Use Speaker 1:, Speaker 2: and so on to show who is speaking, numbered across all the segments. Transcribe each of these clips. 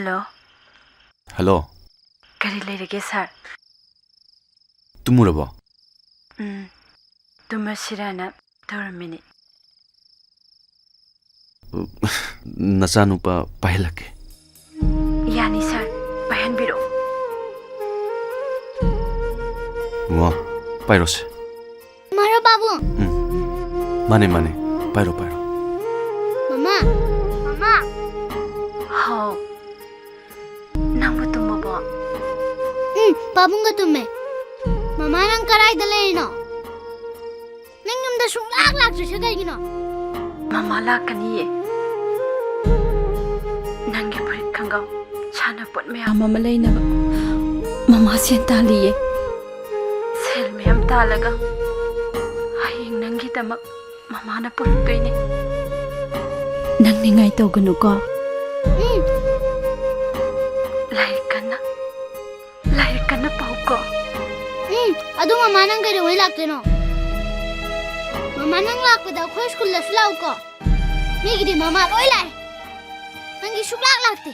Speaker 1: Hello
Speaker 2: hello
Speaker 1: करी लेरगे sir
Speaker 2: तुमुरबो
Speaker 1: तुमसिराना तोरमिनी
Speaker 2: नचानुपा पाइलके
Speaker 1: यानी sir बहन बिरो
Speaker 2: वा पाइरोसे
Speaker 3: मारो बाबू
Speaker 2: माने माने पाइरो पाइरो
Speaker 3: मम्मा मम्मा
Speaker 1: हाउ नंगु तुमबो
Speaker 3: बाबूंगा तुम्हें मम्मा नंग कराई दले नो नंग नमदा सुंग लाग से करिनो
Speaker 1: मम्मा लाकनी नंगे फुरित खंगाव छाना पोट में मम्मा लेनब मम्मा सेन तालिए सेल में हम तालगा हयेंग नंगी तमक मम्मा ना पुरतोइने नंग निंगाई तोगनु को लाइक कन्ना पाउको
Speaker 3: अदु मम्मा नंग करे वही लागते नो मम्मा नंग लाकदा खोय स्कूल लस लाउको मेगिदी मम्मा लोय लाय नंगी शुक्लाक लागते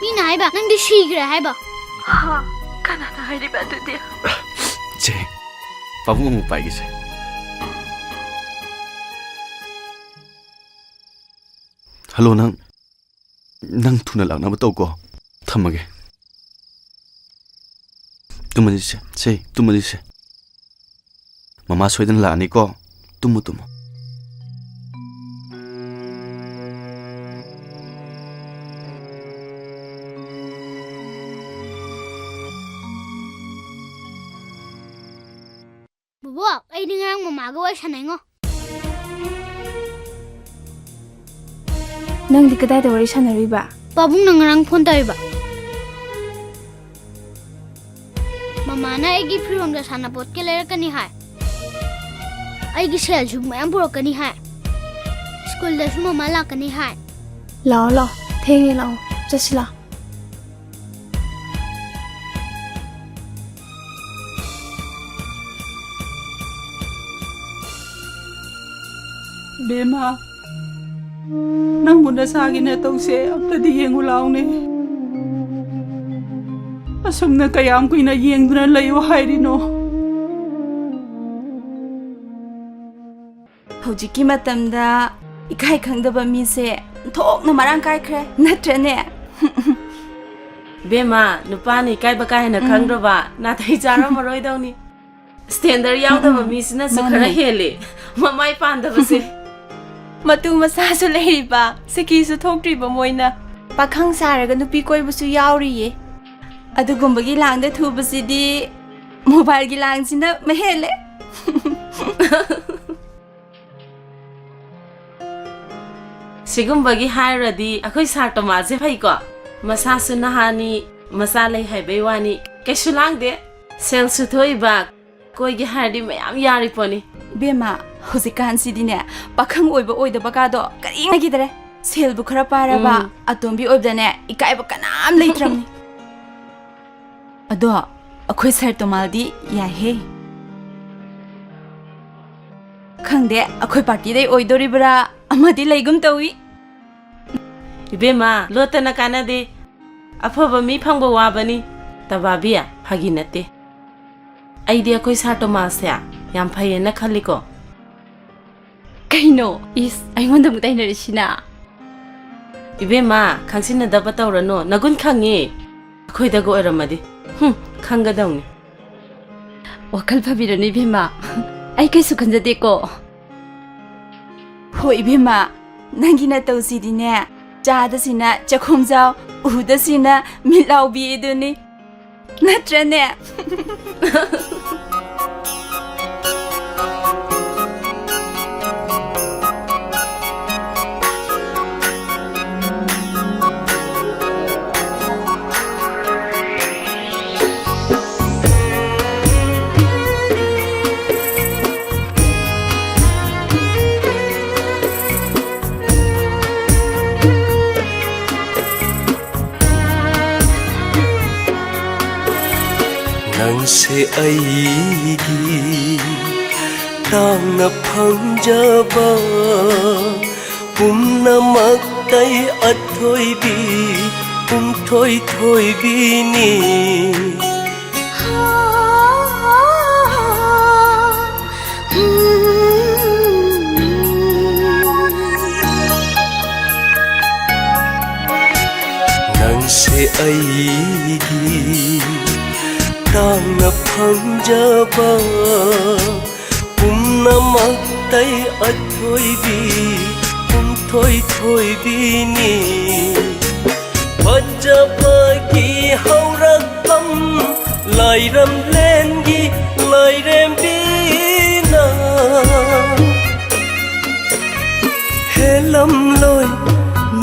Speaker 3: मीना हाइबा नंगी शीघ्र हाइबा
Speaker 1: हाँ कनाना हाइरिबा दुदे
Speaker 2: चे पाबुंगा मु पाइगिसे हेलो नंग थुना लांगना बतौको थमगे तुमदिसे तुमदिसे ममा सोइदन लानी को तुमु
Speaker 3: बुबो आई निंगांग मम्मा को वै सनाइङो
Speaker 1: नंदी कदाई वरी सानरिबा
Speaker 3: पाबुंग नंगरांग फोन तरिबा मम्मा ना एगी फिरोंग दा साना पोत के लेरकनी हाय आईगी सेल जुग मयाम पुरकनी हाय स्कूल दा सु मम्मा लाकनी हाय
Speaker 1: लाओ थेंगे लाओ चसिला
Speaker 4: बेमा नंगुना सागिना तौसे अक्तदी येंगु लाउने असुमना कयाम कुइना येंगदुना लयो हाइरिनो
Speaker 5: हौजिकी मतमदा इकाई खंगदबा मीसे थोकना मरांग काइख्रे नट्रने
Speaker 6: बेमा नुपानी काइबा काहेना खंगद्रबा नाथाई जारा मरोइदौनी स्टैंडर्ड यावदबा मीसिना सुखरा हेले ममाई पांदबसे
Speaker 5: मतु मसासु लेरिबा सकीसु थोक्ट्रिबा मोइना पाखंग सारगा नुपी कोइबसु यावरिये अदुगुंबगी लांगदा थुबसिदी मोबाइल गी लांगसिना महेले
Speaker 6: सिगुंबगी हायरदी अखोइ सारतो माजे फैको मसासु नहानी मसा लै हाइबै वानी कैसु लांगदे सेल सुथोइबा कोइगी हारदी मयाम यारिपोनी
Speaker 5: बेमा होजिकान सिदिने पाखंग ओइबा ओइदबा कादो करिंग गिदरे सेल बु खरा पारबा अतोंबी ओइबदने इकाइबा कनाम लेत्रमनी अदो अखोइ सर तोमालदी याहे खंगदे अखोइ पार्टी दे ओइदोरिबरा अमदी लेगुम तौई
Speaker 6: बेमा लोतना कानादे अफबा मी फंगबा वाबनी तबाबिया फागी नते आइडिया कोइ साटो मासे याम फैयेना खल्लिको
Speaker 1: कहिनो इस आइंगोंदा मुताइनरिसिना
Speaker 6: इबेमा खंसिना दबा तौरनो नगुन खंगे अखोइदगो ओरमदी खंगदौनी
Speaker 1: वखल फबिरनो इबेमा आई कैसु खंजदेको
Speaker 5: हो इबेमा नंगिना तौसिदिने चादसिना चखोमजाव उदसिना मिलाउबी एदुनी नट्रने
Speaker 7: से अईगी तांग फंजबा पुनमक tay ắt thôi bi thôi thôi bi ni nang se ai gi tang na phang jaba na mak tay ắt thôi bi thôi thôi bi ni Pajapa ki haurak kam lai ram len gi lai rem bi na helam loi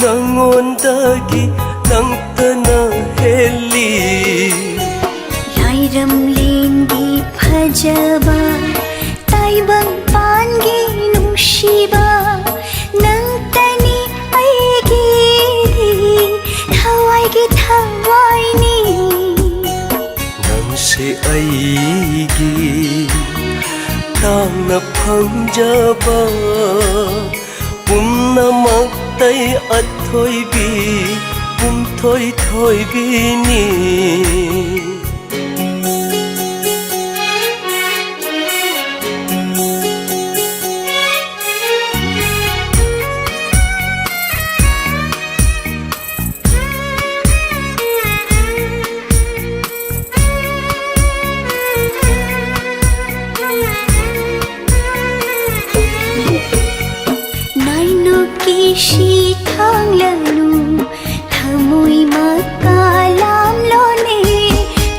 Speaker 7: nangon da gi nang ta na heli
Speaker 8: lai ram len gi phajaba tai bang pan gi nungsiba nang tani ai gi thawai gi thawai ni
Speaker 7: nang se ai gi tang na phang jaba na mak tay at thôi bi thôi thôi bi ni
Speaker 8: Shi thang lanu thamui makalam lone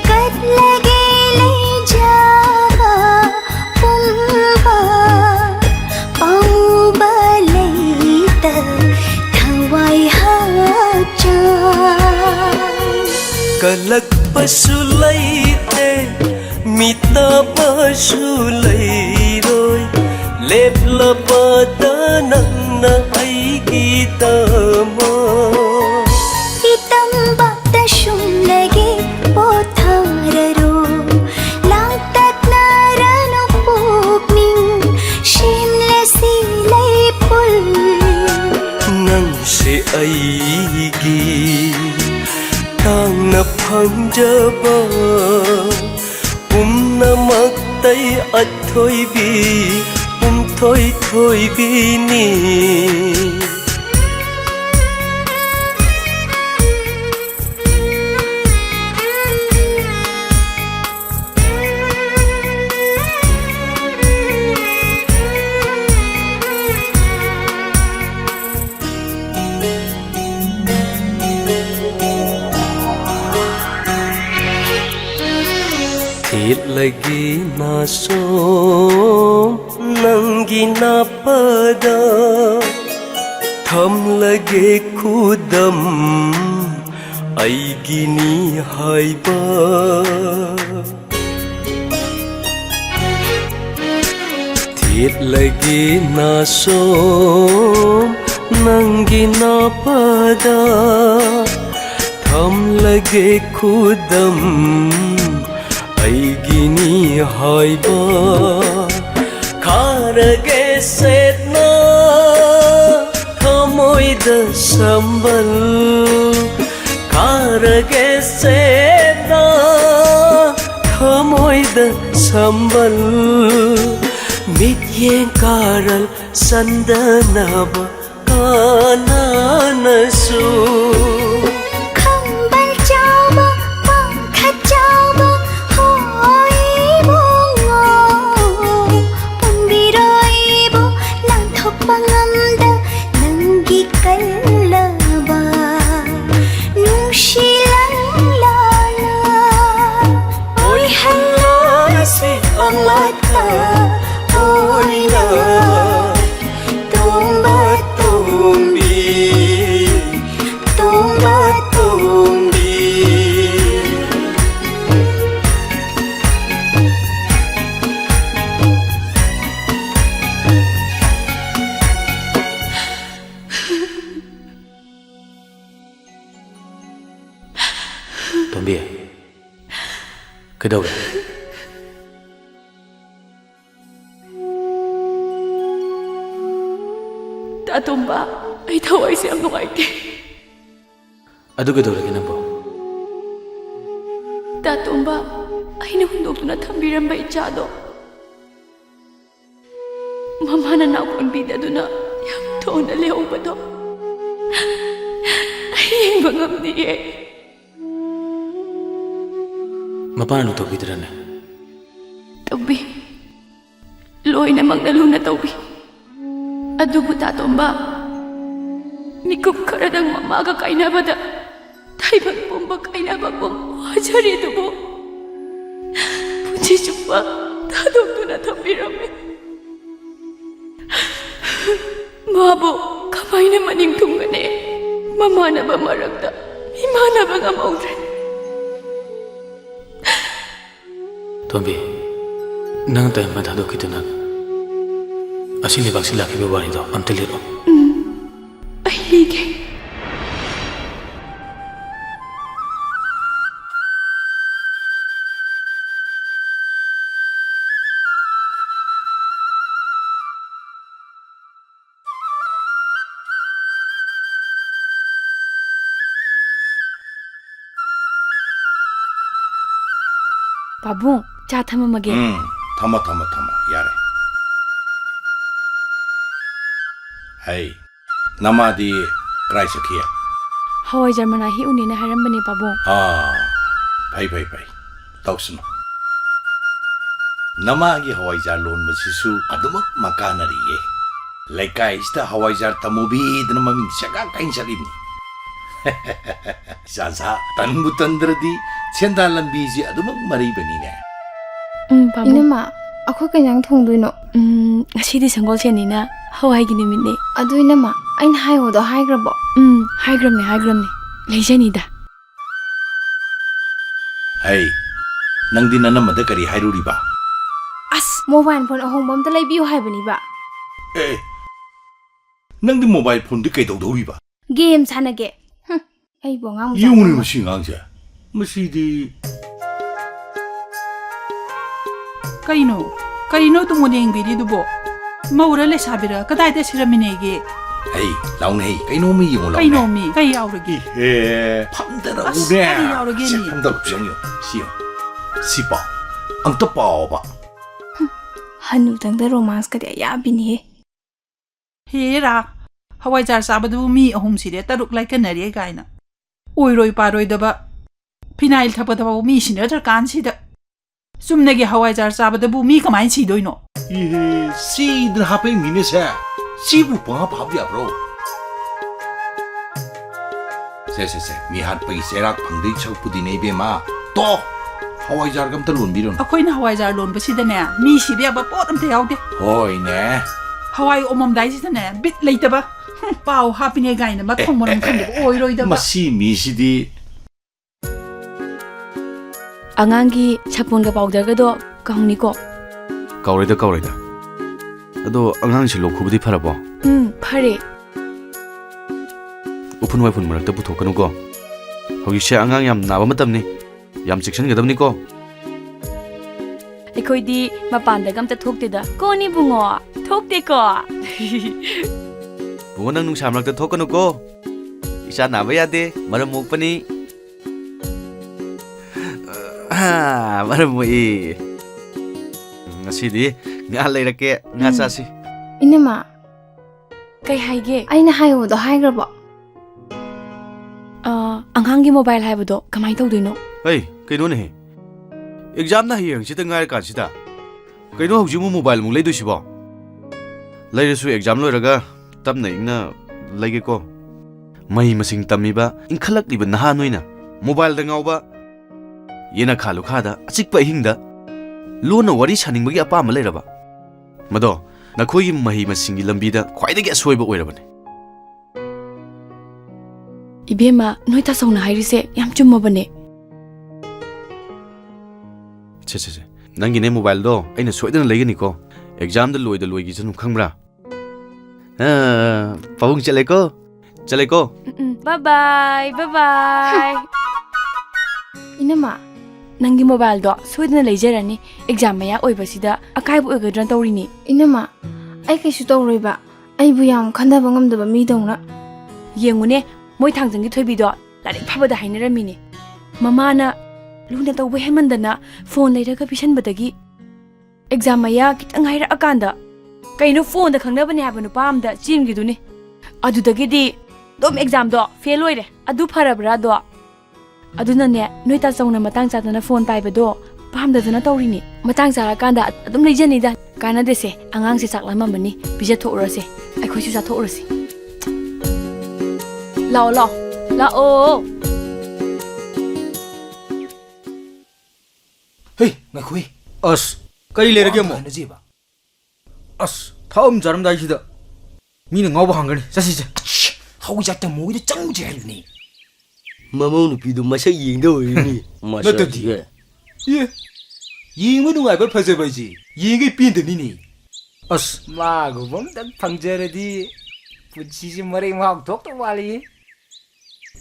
Speaker 8: kat lage le jaga pumba pau balaita thawai ha cha
Speaker 7: kalak pasulaite mita pasulai roi lep lapata nang na ai kita mo
Speaker 8: itam bakta shum lage pothararo latat narano pukning shimle silai pul
Speaker 7: nang se ai gi tang na phang jaba na mak tay at thôi bi thôi thôi bi ni thit lagi na so nangi na pada tham lage khudam ai gini hai ba thit lagi na so nangi na pada tham lage khudam ai gini hai ba kharage setna thamoi da sambal kharage setna thamoi da sambal mit yen karal sandanaba kanana su
Speaker 8: khambal chama pankha chama hoi bongo pumbiroibo nang thopangam nangi kallaba nungsilang lana oi hello si amata oi na tumba tumbi tumba tumbi
Speaker 9: Tombi à? Cái đâu vậy?
Speaker 4: Ta tumba
Speaker 1: ꯑꯩ ꯊꯋꯥꯏꯁꯦ ꯌꯥꯝ ꯅꯨꯡꯉꯥꯏꯇꯦ
Speaker 9: ꯑꯗꯨ ꯀꯩꯗꯧꯔꯒꯦ ꯅꯪꯕꯣ
Speaker 1: ꯇꯥꯇꯣꯝꯕ ꯑꯩꯅ ꯍꯨꯟꯗꯣꯛꯇꯨꯅ ꯊꯝꯕꯤꯔꯝꯕ ꯏꯆꯥꯗꯣ ꯃꯃꯥꯅ ꯅꯥꯎꯄꯣꯟꯕꯤꯗꯗꯨꯅ ꯌꯥꯝ ꯊꯨꯅ ꯂꯩꯍꯧꯕꯗꯣ ꯑꯩ ꯌꯦꯡꯕ ꯉꯝꯗꯤꯌꯦ
Speaker 9: ꯃꯄꯥꯅ ꯂꯨꯊꯣꯛꯄꯤꯗ꯭ꯔꯅꯦ
Speaker 1: ꯇꯧꯕꯤ ꯂꯣꯏꯅꯃꯛꯅ ꯂꯨꯅ ꯇꯧꯕꯤ ꯑꯗꯨꯕꯨ ꯇꯥꯇꯣꯝꯕ ꯃꯤꯀꯨꯞ ꯈꯔꯗꯪ ꯃꯃꯥꯒ ꯀꯥꯏꯅꯕꯗ ꯇꯥꯏꯕꯪ ꯄꯨꯝꯕ ꯀꯥꯏꯅꯕꯒꯨꯝ ꯋꯥꯖꯔꯤ ꯑꯗꯨꯕꯨ ꯄꯨꯟꯁꯤ ꯆꯨꯞꯄ ꯊꯥꯗꯣꯛꯇꯨꯅ ꯊꯝꯕꯤꯔꯝꯃꯦ ꯃꯥꯕꯨ ꯀꯃꯥꯏꯅ ꯃꯅꯤꯡ ꯊꯨꯡꯒꯅꯤ ꯃꯃꯥꯟꯅꯕ ꯃꯔꯛꯇ ꯏꯃꯥꯟꯅꯕ ꯉꯝꯍꯧꯗ꯭ꯔꯦ
Speaker 9: ꯇꯣꯝꯕꯤ ꯅꯪ ꯇꯥꯏꯝꯕ ꯊꯥꯗꯣꯛꯈꯤꯗꯨꯅ ꯑꯁꯤ ꯂꯩꯕꯥꯛꯁꯤ ꯂꯥꯛꯈꯤꯕ ꯋꯥꯔꯤꯗꯣ ꯑꯝꯇ ꯂꯤꯔꯛꯑꯣ
Speaker 1: ꯑꯩ ꯂꯤꯒꯦ ꯄꯥꯕꯨꯡ ꯆꯥ ꯊꯝꯃꯝꯃꯒꯦ
Speaker 10: ꯊꯝꯃꯣ ꯌꯥꯔꯦ ꯍꯩ ꯅꯃꯥꯗꯤ ꯀꯔꯥꯏ ꯆꯠꯈꯤ
Speaker 1: ꯍꯋꯥꯏꯖꯥꯔ ꯃꯅꯥ ꯍꯦꯛꯎꯅꯦꯅ ꯍꯥꯏꯔꯝꯕꯅꯦ ꯄꯥꯕꯨꯡ
Speaker 10: ꯐꯩ ꯇꯧꯁꯅꯨ ꯅꯃꯥꯒꯤ ꯍꯋꯥꯏꯖꯥꯔ ꯂꯣꯟꯕꯁꯤꯁꯨ ꯑꯗꯨꯃꯛ ꯃꯀꯥꯟꯅꯔꯤꯌꯦ ꯂꯩꯀꯥꯏꯁꯤꯗ ꯍꯋꯥꯏꯖꯥꯔ ꯇꯃꯨꯕꯤꯗꯅ ꯃꯃꯤꯡ ꯁꯒꯥꯛ ꯀꯥꯏꯅ ꯆꯠꯂꯤꯕꯅꯤ ꯏꯆꯥ ꯇꯟꯕꯨ ꯇꯟꯗ꯭ꯔꯗꯤ ꯁꯦꯟꯗꯥꯟ ꯂꯝꯕꯤꯁꯤ ꯑꯗꯨꯃꯛ ꯃꯔꯩꯕꯅꯤꯅꯦ
Speaker 1: ꯄꯥꯕꯨꯡ
Speaker 3: 이놈아, ꯑꯩꯈꯣꯏ ꯀꯩ ꯏꯟꯖꯥꯡ ꯊꯣꯡꯗꯣꯏꯅꯣ?
Speaker 1: ꯉꯁꯤꯗꯤ ꯁꯪꯒꯣꯜꯁꯦꯟꯅꯤꯅ ꯍꯋꯥꯏꯒꯤ ꯅꯨꯃꯤꯠꯅꯦ
Speaker 3: ꯑꯗꯨ 이놈아, ꯑꯩꯅ ꯍꯥꯏꯍꯧꯗꯣ ꯍꯥꯏꯈ꯭ꯔꯕꯣ?
Speaker 1: 하이그럼네 레이젠이다
Speaker 10: ꯍꯩ ꯅꯪꯗꯤ ꯅꯅꯝꯃꯗ ꯀꯔꯤ ꯍꯥꯏꯔꯨꯔꯤꯕ
Speaker 3: ꯑꯁ ꯃꯣꯕꯥꯏꯜ ꯐꯣꯟ ꯑꯍꯣꯡꯕ ꯑꯝꯇ ꯂꯩꯕꯤꯌꯨ ꯍꯥꯏꯕꯅꯤꯕ
Speaker 10: ꯅꯪꯗꯤ ꯃꯣꯕꯥꯏꯜ ꯐꯣꯟꯗꯤ ꯀꯩꯗꯧꯗꯧꯔꯤꯕ
Speaker 3: ꯒꯦꯝ ꯁꯥꯟꯅꯒꯦ ꯑꯩꯕꯨ ꯑꯉꯥꯡ ꯃꯆꯥ
Speaker 10: ꯌꯦꯡꯉꯨꯅꯦ ꯃꯁꯤ ꯑꯉꯥꯡꯁꯦ ꯃꯁꯤꯗꯤ
Speaker 4: ꯀꯩꯅꯣ ꯇꯨꯡꯉꯣꯟ ꯌꯦꯡꯕꯤꯔꯤꯗꯨꯕꯣ ꯃꯧꯔ ꯂꯩꯁꯥꯕꯤꯔ ꯀꯗꯥꯏꯗ ꯁꯤꯔꯝꯃꯤꯅꯦꯒꯦ
Speaker 10: ꯍꯩ ꯂꯥꯎꯅ ꯍꯩ ꯀꯩꯅꯣꯝꯃ ꯌꯦꯡꯉꯣ ꯂꯥꯎꯅ
Speaker 4: ꯀꯩꯅꯣꯃꯤ ꯀꯩ ꯌꯥꯎꯔꯒꯦ
Speaker 10: ꯐꯝꯗꯔꯛꯎꯅꯦ
Speaker 4: ꯀꯔꯤ ꯌꯥꯎꯔꯒꯦꯅꯤ
Speaker 10: ꯐꯝꯗꯔꯛꯎ ꯌꯦꯡꯉꯣ ꯁꯤ ꯄꯥꯎ ꯑꯝꯇ ꯄꯥꯎꯕ
Speaker 3: ꯍꯅꯨꯇꯪꯗ ꯔꯣꯃꯥꯟꯁꯀꯗꯤ ꯑꯌꯥꯕꯤꯅꯤꯍꯦ
Speaker 4: ꯍꯦꯔꯥ ꯍꯋꯥꯏꯖꯥꯔ ꯆꯥꯕꯗꯨꯕꯨ ꯃꯤ 3 ꯁꯤꯔꯦ 6 ꯂꯥꯏꯀꯟꯅꯔꯦ ꯀꯥꯏꯅ ꯑꯣꯏꯔꯣꯏ ꯄꯥꯔꯣꯏꯗꯕ ꯐꯤꯅꯥꯏꯜ ꯊꯛꯄꯗꯐꯥꯎ ꯃꯤ ꯁꯤꯟꯅꯗ꯭ꯔꯀꯥꯟꯁꯤꯗ ꯆꯨꯝꯅꯒꯤ ꯍꯋꯥꯏꯖꯥꯔ ꯆꯥꯕꯗꯕꯨ ꯃꯤ ꯀꯃꯥꯏꯅ ꯁꯤꯗꯣꯏꯅꯣ
Speaker 10: ꯁꯤꯗꯅ ꯍꯥꯞꯄꯛꯏꯅꯤꯅꯦ ꯁꯦ ꯁꯤꯕꯨ ꯄꯪꯍꯥ ꯐꯥꯕ ꯌꯥꯕ꯭ꯔꯣ ꯁꯦ ꯃꯤ ꯍꯥꯠꯄꯒꯤ ꯆꯩꯔꯥꯛ ꯐꯪꯗꯣꯏ ꯁꯔꯨꯛꯄꯨꯗꯤꯅꯦ ꯏꯕꯦꯝꯃ ꯇꯣ ꯍꯋꯥꯏꯖꯥꯔꯒ ꯑꯝꯇ ꯂꯣꯟꯕꯤꯔꯣꯅ
Speaker 4: ꯑꯩꯈꯣꯏꯅ ꯍꯋꯥꯏꯖꯥꯔ ꯂꯣꯟꯕꯁꯤꯗꯅꯦ ꯃꯤ ꯁꯤꯕ ꯌꯥꯕ ꯄꯣꯠ ꯑꯝꯇ ꯌꯥꯎꯗꯦ
Speaker 10: ꯍꯣꯏꯅꯦ
Speaker 4: hawai omamdaisitane bit leitaba pau hapine gaina mathong moram khande oiroidaba
Speaker 10: masi mi sidi
Speaker 1: angangi saponga powder ga do kaungni ko
Speaker 2: kaurida ado angang si lokhubudi pharabo
Speaker 1: phare
Speaker 2: upun wai phun marakta puthokanu ko hogi se angang yam naba matamni yam section gadamni ko
Speaker 1: ekhoi mapanda gamta thokte da koni bungo thokte ko
Speaker 2: bungo nang nung samrakta thokanu ko isa naba yade maram mokpani maram moi ngasidi nga leirake nga chasi
Speaker 3: inama
Speaker 1: kai haige
Speaker 3: aina hayo do haigrabo
Speaker 1: angangi mobile haibodo kamai tawdoino
Speaker 2: hey kaino ne exam na hiyang sita ngai ka sita kaino haujimu mobile mu leidu sibo leiresu exam loiraga tamna ingna lege ko mai masing tamiba inkhalak liba naha noina mobile da ngauba yena khalu khada achikpa hingda lona wari saning bagi apa ma leiraba mado nakhoi mahi masingi lambida khwaidagi asoiba oirabane
Speaker 1: ibema noita songna hairise yam chummabane
Speaker 2: che nangi ne mobile do aina soidana legani ko exam da loi gi janu khangbra pawung chale ko
Speaker 1: bye bye
Speaker 3: inama
Speaker 1: nangi mobile do soidana leijarani exam maya oibasida akai bu oigadran tawrini
Speaker 3: inama ai kaisu tawroiba ai bu yam khandaba ngamdaba mi dongna
Speaker 5: ꯌꯦꯡꯉꯨꯅꯦ ꯃꯣꯏ ꯊꯥꯡꯖꯪꯒꯤ ꯊꯣꯏꯕꯤꯗꯣ ꯂꯥꯏꯔꯤꯛ ꯐꯕꯗ ꯍꯥꯏꯅꯔꯝꯃꯤꯅꯦ ꯃꯃꯥꯅ ꯂꯨꯅ ꯇꯧꯕ ꯍꯦꯟꯃꯟꯗꯅ phone ꯂꯩꯔꯒ ꯄꯤꯁꯟꯕꯗꯒꯤ exam ꯃꯌꯥ ꯈꯤꯇꯪ ꯍꯥꯏꯔꯛꯑꯀꯥꯟꯗ ꯀꯩꯅꯣ ꯐꯣꯟꯗ ꯈꯪꯅꯕꯅꯦ ꯍꯥꯏꯕ ꯅꯨꯄꯥ ꯑꯝꯗ ꯆꯦꯟꯈꯤꯗꯨꯅꯤ ꯑꯗꯨꯗꯒꯤꯗꯤ ꯑꯗꯨꯝ ꯑꯦꯛꯖꯥꯝꯗꯣ ꯐꯦꯜ ꯑꯣꯏꯔꯦ ꯑꯗꯨ ꯐꯔꯕ꯭ꯔꯥꯗꯣ ꯑꯗꯨꯅꯅꯦ ꯅꯣꯏ ꯇꯥꯆꯧꯅ ꯃꯇꯥꯡ ꯆꯥꯗꯅ ꯐꯣꯟ ꯄꯥꯏꯕꯗꯣ ꯄꯥꯝꯗꯗꯅ ꯇꯧꯔꯤꯅꯤ ꯃꯇꯥꯡ ꯆꯥꯔꯀꯥꯟꯗ ꯑꯗꯨꯝ ꯂꯩꯖꯅꯤꯗ ꯀꯥꯟꯅꯗꯦꯁꯦ ꯑꯉꯥꯡꯁꯦ ꯆꯥꯛꯂꯝꯃꯝꯕꯅꯤ ꯄꯤꯖꯊꯣꯛꯎꯔꯁꯦ ꯑꯩꯈꯣꯏꯁꯨ ꯆꯥꯊꯣꯛꯎꯔꯁꯤ ꯂꯥꯛꯑꯣ ꯂꯥꯛꯑꯣ ꯂꯥꯛꯑꯣ
Speaker 11: Hey, ngakhui.
Speaker 8: ꯀꯔꯤ ꯂꯩꯔꯒꯦ ꯑꯃꯨꯛ
Speaker 11: Najiba.
Speaker 8: ꯊꯥꯎꯝ ꯆꯥꯔꯝꯗꯥꯏꯁꯤꯗ ꯃꯤꯅ ꯉꯥꯎꯕ ꯍꯪꯒꯅꯤ ꯆꯠꯁꯤꯁꯦ
Speaker 11: Hau jata moida changje hayuni.
Speaker 7: ꯃꯃꯧ ꯅꯨꯄꯤꯗꯨ ꯃꯁꯛ ꯌꯦꯡꯗ ꯑꯣꯏꯔꯤꯅꯤ
Speaker 11: ꯅꯠꯇꯗꯤ ꯌꯦꯡꯕ ꯅꯨꯡꯉꯥꯏꯕ ꯐꯖꯕꯁꯤ ꯌꯦꯡꯒꯩ ꯄꯦꯟꯗꯕꯅꯤꯅꯦ ꯃꯥꯒꯨꯝꯕ ꯑꯝꯇꯪ ꯐꯪꯖꯔꯗꯤ ꯄꯨꯟꯁꯤꯁꯦ ꯃꯔꯩ ꯃꯍꯥꯎ ꯊꯣꯛꯇꯧ ꯃꯥꯜꯂꯤ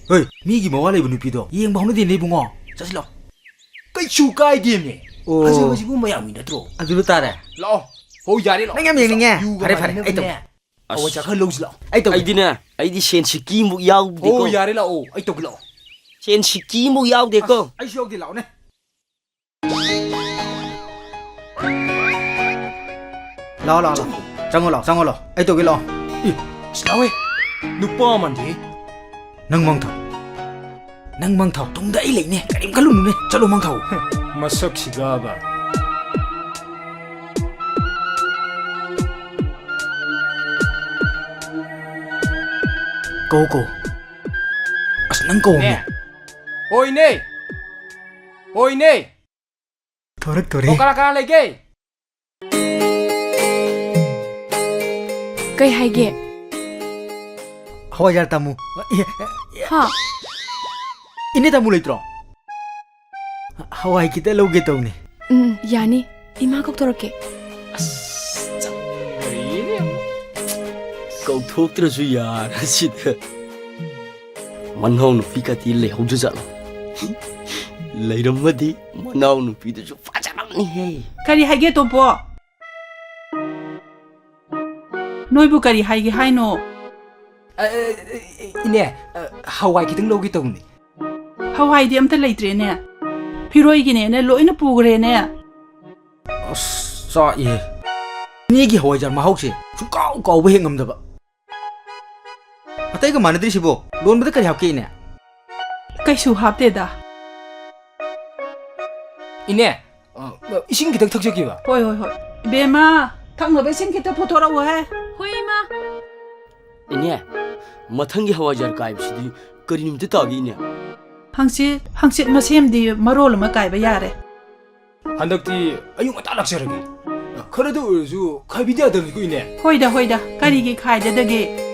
Speaker 8: ꯍꯣꯏ ꯃꯤꯒꯤ ꯃꯋꯥ ꯂꯩꯕ ꯅꯨꯄꯤꯗꯣ ꯌꯦꯡꯕ ꯍꯧꯅꯗꯦꯅꯦ ꯏꯕꯨꯡꯉꯣ ꯆꯠꯁꯤ ꯂꯥꯛꯑꯣ
Speaker 11: ꯀꯩꯁꯨ ꯀꯥꯏꯗꯦꯅꯦ
Speaker 8: ꯑꯣ.
Speaker 11: ꯐꯖꯕꯁꯤꯕꯨ ꯃꯌꯥꯝꯒꯤ ꯅꯠꯇ꯭ꯔꯣ
Speaker 8: ꯑꯗꯨꯗ ꯇꯥꯔꯦ
Speaker 11: ꯂꯥꯛꯑꯣ ꯍꯣꯏ ꯌꯥꯔꯦ ꯂꯥꯛꯑꯣ
Speaker 8: ꯅꯪ ꯌꯥꯝ ꯌꯦꯡꯅꯤꯡꯉꯦ
Speaker 11: ꯌꯨꯒ
Speaker 8: ꯐꯔꯦ ꯐꯔꯦ ꯑꯩ
Speaker 11: ꯃꯥꯟꯅꯕꯅꯦ. ꯑꯋꯥ ꯆꯥ ꯈꯔ ꯂꯧꯁꯤ ꯂꯥꯛꯑꯣ
Speaker 8: ꯑꯩ ꯇꯧꯒꯦ
Speaker 7: ꯑꯩꯗꯤꯅꯦ ꯑꯩꯗꯤ ꯁꯦꯟ ꯁꯤꯀꯤꯃꯨꯛ ꯌꯥꯎꯗꯦꯀꯣ
Speaker 11: ꯍꯣꯏ ꯌꯥꯔꯦ ꯂꯥꯛꯑꯣ ꯑꯩ ꯇꯧꯒꯦ ꯂꯥꯛꯑꯣ
Speaker 7: ꯁꯦꯟ ꯁꯤꯀꯤꯃꯨꯛ ꯌꯥꯎꯗꯦꯀꯣ
Speaker 8: ꯑꯩꯁꯨ ꯌꯥꯎꯗꯦ ꯂꯥꯛꯑꯣꯅꯦ ꯂꯥꯛꯑꯣ ꯂꯥꯛꯑꯣ ꯂꯥꯛꯑꯣ ꯆꯪꯉꯣ ꯂꯥꯛꯑꯣ ꯑꯩ ꯇꯧꯒꯦ ꯂꯥꯛꯑꯣ
Speaker 11: ꯂꯥꯛꯑꯣꯏ ꯅꯨꯄꯥ ꯃꯥꯟꯗꯦ
Speaker 8: ꯅꯪ ꯃꯪ ꯊꯥꯎ ꯇꯨꯡꯗ ꯑꯩ ꯂꯩꯅꯦ ꯀꯔꯤꯝ ꯈꯜꯂꯨꯅꯨꯅꯦ ꯆꯠꯂꯣ ꯃꯪ ꯊꯥꯎ
Speaker 11: ꯃꯁꯛꯁꯤꯒꯕ
Speaker 8: ꯀꯧ ꯅꯪ ꯀꯧꯅꯦ
Speaker 11: ꯍꯣꯏꯅꯦ ꯍꯣꯏꯅꯦ
Speaker 8: ꯊꯣꯔꯛꯇꯣꯔꯦ
Speaker 11: ꯀꯅꯥ ꯂꯩꯒꯦ
Speaker 5: ꯀꯩ ꯍꯥꯏꯒꯦ
Speaker 8: ꯍꯋꯥꯏꯖꯥꯔ ꯇꯥꯃꯨ
Speaker 5: ꯍꯥ
Speaker 8: ꯏꯅꯦ ꯇꯥꯃꯨ ꯂꯩꯇ꯭ꯔꯣ ꯍꯋꯥꯏ ꯈꯤꯇ ꯂꯧꯒꯦ ꯇꯧꯅꯦ
Speaker 5: ꯌꯥꯅꯤ ꯏꯃꯥ ꯀꯧꯊꯣꯔꯛꯀꯦ
Speaker 7: ꯀꯧꯊꯣꯛꯇ꯭ꯔꯁꯨ ꯌꯥꯔꯁꯤꯗ ꯃꯅꯥꯎ ꯅꯨꯄꯤ ꯀꯥꯇꯤ ꯂꯩꯍꯧꯗ꯭ꯔꯖꯥꯠꯂꯣ ꯂꯩꯔꯝꯃꯗꯤ ꯃꯅꯥꯎ ꯅꯨꯄꯤꯗꯨꯁꯨ ꯐꯖꯔꯝꯅꯤꯍꯦ
Speaker 4: ꯀꯔꯤ ꯍꯥꯏꯒꯦ ꯇꯣꯝꯄꯣ ꯅꯣꯏꯕꯨ ꯀꯔꯤ ꯍꯥꯏꯒꯦ ꯍꯥꯏꯅꯣ
Speaker 11: ꯏꯅꯦ ꯍꯋꯥꯏ ꯈꯤꯇꯪ ꯂꯧꯒꯦ ꯇꯧꯅꯤ
Speaker 4: ꯍꯋꯥꯏꯗꯤ ꯑꯝꯇ ꯂꯩꯇ꯭ꯔꯦꯅꯦ ꯐꯤꯔꯣꯏꯒꯤꯅꯦꯅ ꯂꯣꯏꯅ ꯄꯨꯈ꯭ꯔꯦꯅꯦ
Speaker 8: ꯆꯥꯛꯏꯍꯦ ꯏꯅꯦꯒꯤ ꯍꯋꯥꯏꯖꯥꯔ ꯃꯍꯥꯎꯁꯦ ꯁꯨꯡꯀꯥꯎ ꯀꯥꯎꯕ ꯍꯦꯛ ꯉꯝꯗꯕ ꯑꯇꯩꯒ ꯃꯥꯟꯅꯗ꯭ꯔꯤꯁꯤꯕꯣ ꯂꯣꯟꯕꯗ ꯀꯔꯤ ꯍꯥꯞꯀꯦ ꯏꯅꯦ
Speaker 4: ꯀꯩꯁꯨ ꯍꯥꯞꯇꯦꯗ
Speaker 11: ꯏꯅꯦ 이신 기tak 탁적이가.
Speaker 4: ꯍꯣꯏ 이베마 ꯊꯛꯅꯕ 이신 기tak 푸토라고 해.
Speaker 5: ꯍꯣꯏ ꯏꯃꯥ
Speaker 7: 이네 마탕기 하와jar 까입시디 그리님도 따기네.
Speaker 4: 항sit 마셈디 마롤 마 까이바 야래.
Speaker 11: 한덕디 아유가 딸락셔르기. 그래도 우주 칼비디아 들고 있네.
Speaker 4: 호이다 까리기 카이데데기.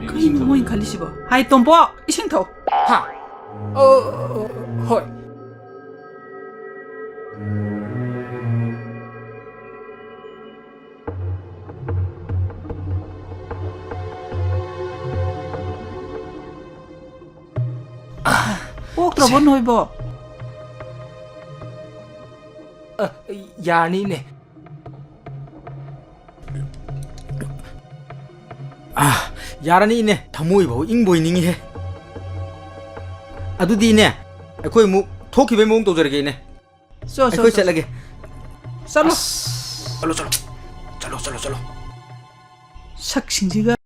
Speaker 4: 그림 뭐인 칼리시버. 하이 똥보 이신토.
Speaker 11: 하. 헐.
Speaker 4: 꼭 들어봐 너이버.
Speaker 11: 야니네.
Speaker 8: 야라니 이네 다모이보 잉보이닝이해 아두디 이네 ꯑꯩꯈꯣꯏ ꯃꯨꯛ ꯊꯣꯛꯈꯤꯕꯩ ꯃꯑꯣꯡ ꯇꯧꯖꯔꯒꯦ 이네 ꯑꯩꯈꯣꯏ ꯆꯠꯂꯒꯦ
Speaker 4: ꯆꯠꯂꯣ
Speaker 8: ꯆꯠꯂꯣ
Speaker 4: ꯁꯛꯁꯤꯡꯁꯤꯒ